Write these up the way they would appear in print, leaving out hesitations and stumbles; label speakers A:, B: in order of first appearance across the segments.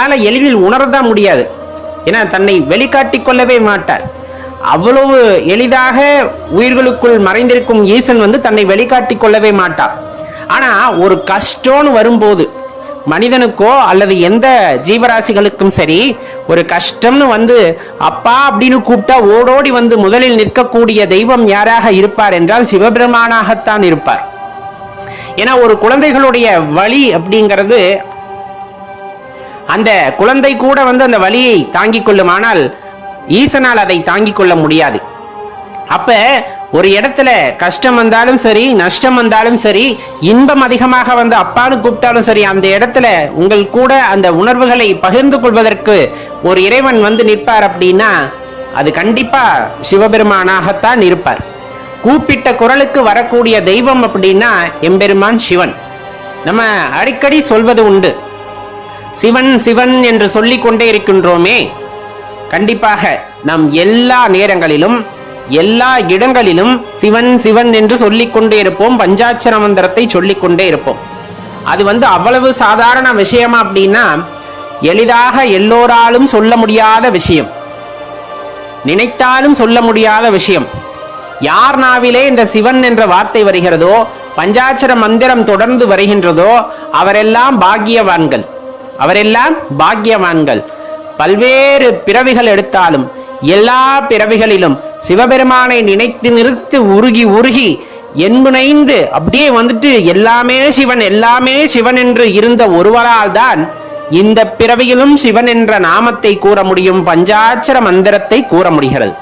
A: நம்மளால எளிதில் உணரதான் முடியாது. ஏன்னா தன்னை வெளிக்காட்டி கொள்ளவே மாட்டார். அவ்வளவு எளிதாக உயிர்களுக்குள் மறைந்திருக்கும் ஈசன் தன்னை வெளிக்காட்டி கொள்ளவே மாட்டார். ஆனா ஒரு கஷ்டம்னு வரும்போது மனிதனுக்கோ அல்லது எந்த ஜீவராசிகளுக்கும் சரி, ஒரு கஷ்டம்னு அப்பா அப்படின்னு கூப்பிட்டா ஓடோடி முதலில் நிற்கக்கூடிய தெய்வம் யாராக இருப்பார் என்றால் சிவபெருமானாகத்தான் இருப்பார். ஏன்னா ஒரு குழந்தைகளுடைய வலி அப்படிங்கிறது, அந்த குழந்தை கூட அந்த வலியை தாங்கிக் கொள்ளும், ஆனால் ஈசனால் அதை தாங்கிக் கொள்ள முடியாது. அப்ப ஒரு இடத்துல கஷ்டம் வந்தாலும் சரி, நஷ்டம் வந்தாலும் சரி, இன்பம் அதிகமாக அப்பான்னு கூப்பிட்டாலும் சரி, அந்த இடத்துல உங்கள் கூட அந்த உணர்வுகளை பகிர்ந்து கொள்வதற்கு ஒரு இறைவன் நிற்பார் அப்படின்னா அது கண்டிப்பா சிவபெருமானாகத்தான் இருப்பார். கூப்பிட்ட குரலுக்கு வரக்கூடிய தெய்வம் அப்படின்னா எம்பெருமான் சிவன். நம்ம அடிக்கடி சொல்வது உண்டு, சிவன் சிவன் என்று சொல்லிக் கொண்டே இருக்கின்றோமே. கண்டிப்பாக நாம் எல்லா நேரங்களிலும் எல்லா இடங்களிலும் சிவன் சிவன் என்று சொல்லிக் கொண்டே இருப்போம். பஞ்சாட்சர மந்திரத்தை சொல்லிக் கொண்டே இருப்போம். அது அவ்வளவு சாதாரண விஷயமா அப்படின்னா எளிதாக எல்லோராலும் சொல்ல முடியாத விஷயம், நினைத்தாலும் சொல்ல முடியாத விஷயம். யார் நாவிலே இந்த சிவன் என்ற வார்த்தை வருகிறதோ, பஞ்சாட்சர மந்திரம் தொடர்ந்து வருகின்றதோ, அவரெல்லாம் பாக்கியவான்கள். அவரெல்லாம் பாக்கியவான்கள். பல்வேறு பிறவிகள் எடுத்தாலும் எல்லா பிறவிகளிலும் சிவபெருமானை நினைத்து நிறுத்து உருகி உருகி என்புனைந்து அப்படியே எல்லாமே சிவன் எல்லாமே சிவன் என்று இருந்த ஒருவரால் தான் இந்த பிறவியிலும் சிவன் என்ற நாமத்தை கூற முடியும், பஞ்சாட்சர மந்திரத்தை கூற முடிகிறது.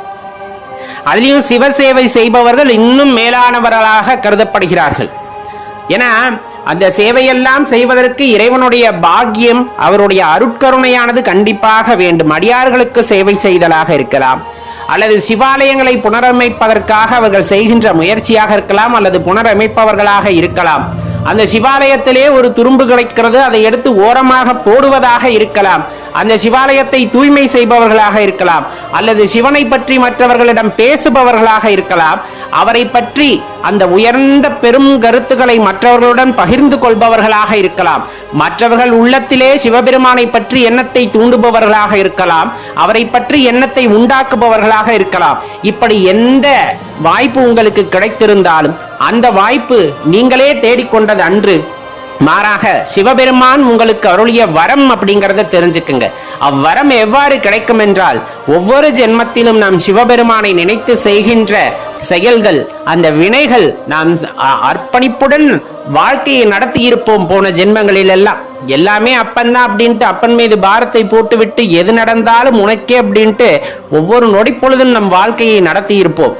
A: அதிலும் சிவசேவை செய்பவர்கள் இன்னும் மேலானவர்களாக கருதப்படுகிறார்கள். ஏன்னா அந்த சேவையெல்லாம் செய்வதற்கு இறைவனுடைய பாக்கியம், அவருடைய அருட்கருணையானது கண்டிப்பாக வேண்டும். அடியார்களுக்கு சேவை செய்தலாக இருக்கலாம், அல்லது சிவாலயங்களை புனரமைப்பதற்காக அவர்கள் செய்கின்ற முயற்சியாக இருக்கலாம், அல்லது புனரமைப்பவர்களாக இருக்கலாம். அந்த சிவாலயத்திலே ஒரு துரும்பு கிடைக்கிறது, அதை எடுத்து ஓரமாக போடுவதாக இருக்கலாம். அந்த சிவாலயத்தை தூய்மை செய்பவர்களாக இருக்கலாம், அல்லது சிவனை பற்றி மற்றவர்களிடம் பேசுபவர்களாக இருக்கலாம். அவரை பற்றி அந்த உயர்ந்த பெரும் கருத்துக்களை மற்றவர்களுடன் பகிர்ந்து கொள்பவர்களாக இருக்கலாம். மற்றவர்கள் உள்ளத்திலே சிவபெருமானை பற்றி எண்ணத்தை தூண்டுபவர்களாக இருக்கலாம், அவரை பற்றி எண்ணத்தை உண்டாக்குபவர்களாக இருக்கலாம். இப்படி எந்த வாய்ப்பு உங்களுக்கு கிடைத்திருந்தாலும் அந்த வாய்ப்பு நீங்களே தேடிக்கொண்டது அன்று. மாறாக சிவபெருமான் உங்களுக்கு அருளிய வரம் அப்படிங்கிறத தெரிஞ்சுக்குங்க. அவ்வரம் எவ்வாறு கிடைக்கும் என்றால், ஒவ்வொரு ஜென்மத்திலும் நாம் சிவபெருமானை நினைத்து செய்கின்ற செயல்கள், அந்த வினைகள், நாம் அர்ப்பணிப்புடன் வாழ்க்கையை நடத்தி இருப்போம் போன ஜென்மங்களில் எல்லாம். எல்லாமே அப்பன் தான் அப்படின்ட்டு அப்பன் மீது பாரத்தை போட்டுவிட்டு எது நடந்தாலும் உனக்கே அப்படின்ட்டு ஒவ்வொரு நொடி பொழுதும் நம் வாழ்க்கையை நடத்தி இருப்போம்.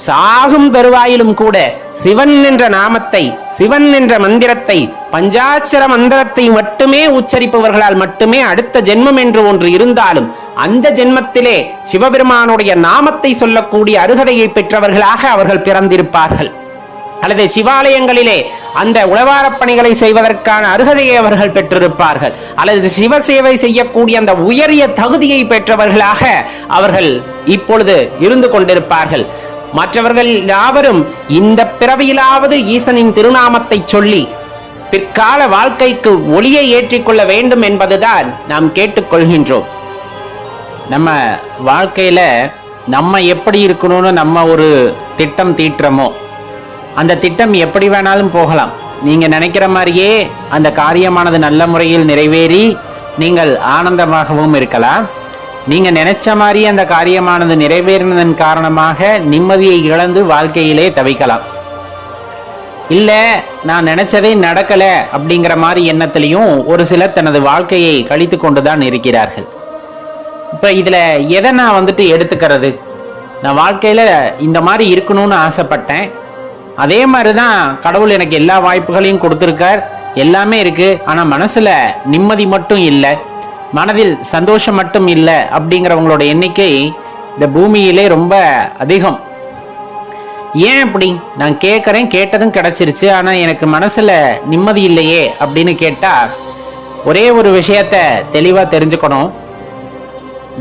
A: சாகும் தருவாயிலும் கூட சிவன் என்ற நாமத்தை, சிவன் என்ற மந்திரத்தை, பஞ்சாட்சர மந்திரத்தை மட்டுமே உச்சரிப்பவர்களால் மட்டுமே அடுத்த ஜென்மம் என்று ஒன்று இருந்தாலும் அந்த ஜென்மத்திலே சிவபெருமானுடைய நாமத்தை சொல்லக்கூடிய அருகதையை பெற்றவர்களாக அவர்கள் பிறந்திருப்பார்கள். அல்லது சிவாலயங்களிலே அந்த உழவாரப் பணிகளை செய்வதற்கான அருகதையை அவர்கள் பெற்றிருப்பார்கள், அல்லது சிவசேவை செய்யக்கூடிய அந்த உயரிய தகுதியை பெற்றவர்களாக அவர்கள் இப்பொழுது இருந்து கொண்டிருப்பார்கள். மற்றவர்கள் யாவரும் இந்த பிறவியிலாவது ஈசனின் திருநாமத்தை சொல்லி பிற்கால வாழ்க்கைக்கு ஒளியை ஏற்றிக்கொள்ள வேண்டும் என்பதுதான் நாம் கேட்டுக்கொள்கின்றோம். நம்ம வாழ்க்கையில நம்ம எப்படி இருக்கணும்னு நம்ம ஒரு திட்டம் தீட்டுறோமோ, அந்த திட்டம் எப்படி வேணாலும் போகலாம். நீங்க நினைக்கிற மாதிரியே அந்த காரியமானது நல்ல முறையில் நிறைவேறி நீங்கள் ஆனந்தமாகவும் இருக்கலாம். நீங்க நினைச்ச மாதிரி அந்த காரியமானது நிறைவேறினதன் காரணமாக நிம்மதியை இழந்து வாழ்க்கையிலே தவிக்கலாம். இல்ல நான் நினைச்சதே நடக்கல அப்படிங்கிற மாதிரி எண்ணத்திலையும் ஒரு சிலர் தனது வாழ்க்கையை கழித்து கொண்டுதான் இருக்கிறார்கள். இப்ப இதுல எதை நான் எடுத்துக்கிறது? நான் வாழ்க்கையில இந்த மாதிரி இருக்கணும்னு ஆசைப்பட்டேன், அதே மாதிரிதான் கடவுள் எனக்கு எல்லா வாய்ப்புகளையும் கொடுத்திருக்கார், எல்லாமே இருக்கு. ஆனா மனசுல நிம்மதி மட்டும் இல்லை, மனதில் சந்தோஷம் மட்டும் இல்லை அப்படிங்கிறவங்களோட எண்ணிக்கை இந்த பூமியிலே ரொம்ப அதிகம். ஏன் அப்படி? நான் கேட்குறேன், கேட்டதும் கிடைச்சிருச்சு, ஆனால் எனக்கு மனசில் நிம்மதி இல்லையே அப்படின்னு கேட்டால் ஒரே ஒரு விஷயத்த தெளிவாக தெரிஞ்சுக்கணும்.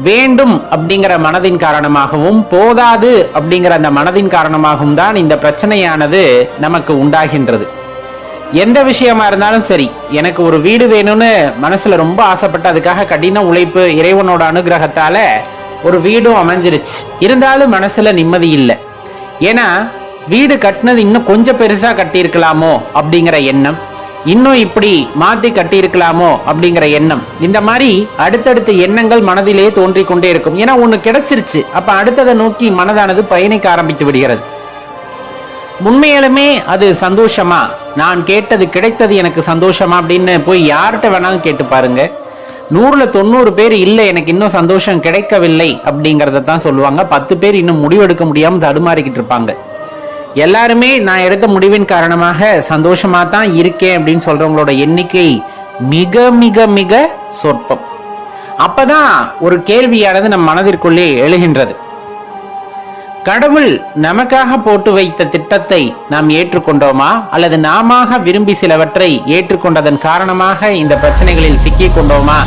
A: வேண்டும் அப்படிங்கிற மனதின் காரணமாகவும் போதாது அப்படிங்கிற அந்த மனதின் காரணமாகவும் தான் இந்த பிரச்சனையானது நமக்கு உண்டாகின்றது. எந்த விஷயமா இருந்தாலும் சரி, எனக்கு ஒரு வீடு வேணும்னு மனசுல ரொம்ப ஆசைப்பட்டு அதுக்காக கடின உழைப்பு, இறைவனோட அனுகிரகத்தால ஒரு வீடும் அமைஞ்சிருச்சு. இருந்தாலும் மனசுல நிம்மதி இல்லை. ஏன்னா வீடு கட்டினது இன்னும் கொஞ்சம் பெருசா கட்டியிருக்கலாமோ அப்படிங்கிற எண்ணம், இன்னும் இப்படி மாத்தி கட்டியிருக்கலாமோ அப்படிங்கிற எண்ணம், இந்த மாதிரி அடுத்தடுத்த எண்ணங்கள் மனதிலே தோன்றிக் கொண்டே இருக்கும். ஏன்னா ஒண்ணு கிடைச்சிருச்சு, அப்ப அடுத்ததை நோக்கி மனதானது பயணிக்க ஆரம்பித்து விடுகிறது. உண்மையாலுமே அது சந்தோஷமா, நான் கேட்டது கிடைத்தது எனக்கு சந்தோஷமா அப்படின்னு போய் யார்கிட்ட வேணாலும் கேட்டு பாருங்க. 100ல 90 பேர் இல்லை எனக்கு இன்னும் சந்தோஷம் கிடைக்கவில்லை அப்படிங்கறத தான் சொல்லுவாங்க. 10 பேர் இன்னும் முடிவெடுக்க முடியாம தடுமாறிக்கிட்டு இருப்பாங்க. எல்லாருமே நான் எடுத்த முடிவின் காரணமாக சந்தோஷமா தான் இருக்கேன் அப்படின்னு சொல்றவங்களோட எண்ணிக்கை மிக மிக மிக சொற்பம். அப்பதான் ஒரு கேள்வியானது நம் மனதிற்குள்ளே எழுகின்றது. கடவுள் நமக்காக போட்டு வைத்த திட்டத்தை நாம் ஏற்றுக்கொண்டோமா, அல்லது நாம விரும்பி சிலவற்றை ஏற்றுக்கொண்டதன் காரணமாக இந்த பிரச்சனைகளில் சிக்கிக் கொண்டோமா